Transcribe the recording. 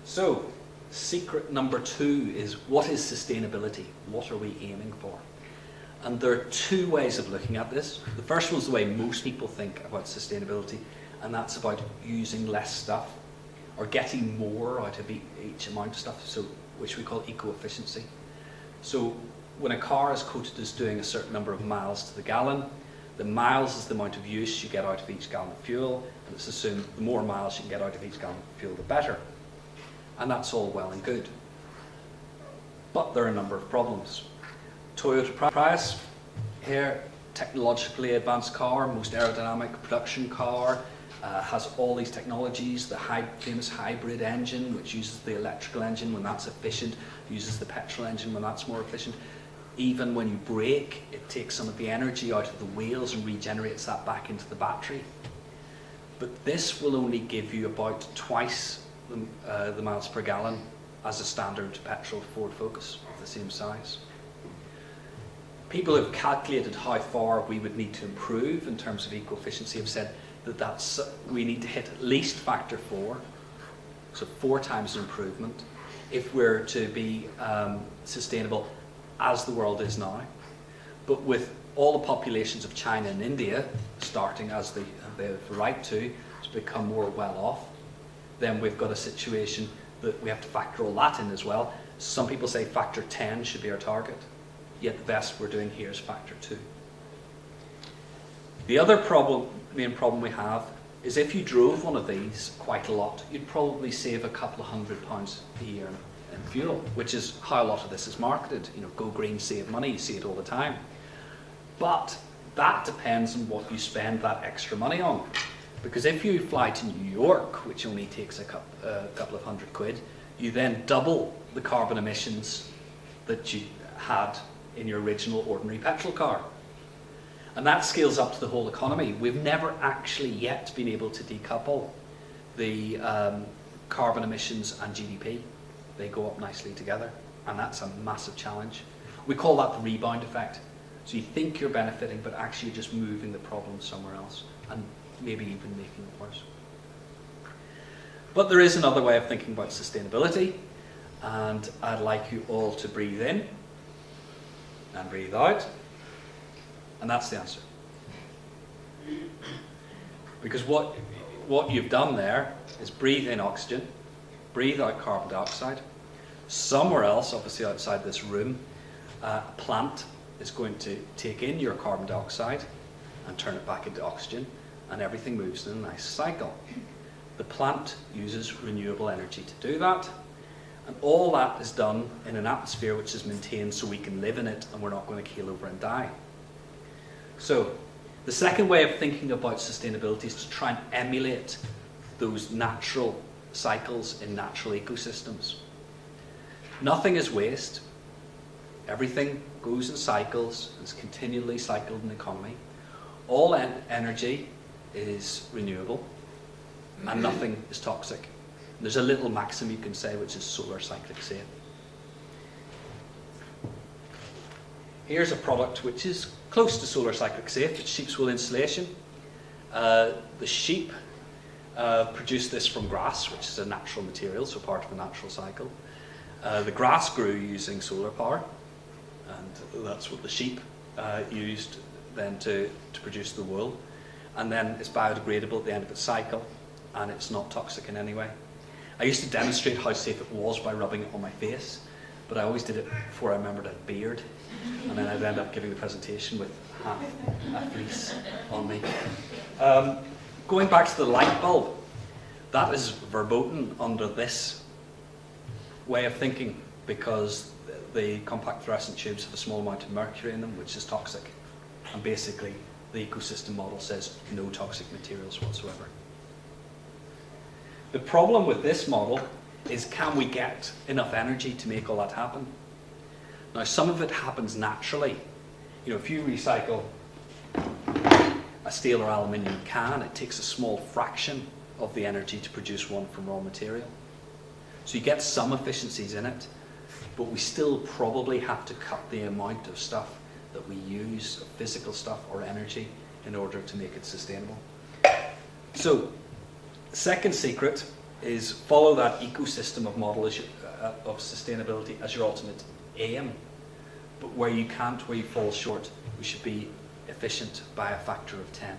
So, secret number 2 is, what is sustainability? What are we aiming for? And there are 2 ways of looking at this. The first one is the way most people think about sustainability, and that's about using less stuff, or getting more out of each amount of stuff, so which we call eco-efficiency. So when a car is quoted as doing a certain number of miles to the gallon, the miles is the amount of use you get out of each gallon of fuel, and it's assumed the more miles you can get out of each gallon of fuel, the better. And that's all well and good. But there are a number of problems. Toyota Prius, here, technologically advanced car, most aerodynamic production car, has all these technologies, the famous hybrid engine, which uses the electrical engine when that's efficient, uses the petrol engine when that's more efficient. Even when you brake, it takes some of the energy out of the wheels and regenerates that back into the battery. But this will only give you about twice the miles per gallon as a standard petrol Ford Focus of the same size. People who have calculated how far we would need to improve in terms of eco-efficiency have said that we need to hit at least factor 4, so 4 times the improvement, if we're to be sustainable as the world is now. But with all the populations of China and India starting as they have the right to become more well off, then we've got a situation that we have to factor all that in as well. Some people say factor 10 should be our target, yet the best we're doing here is factor 2. The other main problem we have is if you drove one of these quite a lot, you'd probably save a couple of £100 a year in fuel, which is how a lot of this is marketed. You know, go green, save money, you see it all the time. But that depends on what you spend that extra money on. Because if you fly to New York, which only takes a couple of £100, you then double the carbon emissions that you had in your original ordinary petrol car. And that scales up to the whole economy. We've never actually yet been able to decouple the carbon emissions and GDP. They go up nicely together, and that's a massive challenge. We call that the rebound effect. So you think you're benefiting, but actually you're just moving the problem somewhere else, and maybe even making it worse. But there is another way of thinking about sustainability, and I'd like you all to breathe in and breathe out. And that's the answer. Because what you've done there is breathe in oxygen, breathe out carbon dioxide. Somewhere else, obviously outside this room, a plant is going to take in your carbon dioxide and turn it back into oxygen, and everything moves in a nice cycle. The plant uses renewable energy to do that, and all that is done in an atmosphere which is maintained so we can live in it and we're not going to keel over and die. So, the second way of thinking about sustainability is to try and emulate those natural cycles in natural ecosystems. Nothing is waste. Everything goes in cycles, is continually cycled in the economy. All energy is renewable, and nothing is toxic. And there's a little maxim you can say, which is solar cyclic safe. Here's a product which is close to solar cyclic safe. It's sheep's wool insulation. The sheep produce this from grass, which is a natural material, so part of a natural cycle. The grass grew using solar power, and that's what the sheep used then to produce the wool. And then it's biodegradable at the end of its cycle, and it's not toxic in any way. I used to demonstrate how safe it was by rubbing it on my face, but I always did it before I remembered I had a beard, and then I'd end up giving the presentation with half a fleece on me. Going back to the light bulb, that is verboten under this way of thinking, because the compact fluorescent tubes have a small amount of mercury in them, which is toxic. And basically, the ecosystem model says no toxic materials whatsoever. The problem with this model is, can we get enough energy to make all that happen? Now, some of it happens naturally. You know, if you recycle a steel or aluminium can, it takes a small fraction of the energy to produce one from raw material. So you get some efficiencies in it, but we still probably have to cut the amount of stuff that we use, of physical stuff or energy, in order to make it sustainable. So, second secret is follow that ecosystem of model of sustainability as your ultimate aim. But where you can't, where you fall short, we should be efficient by a factor of 10.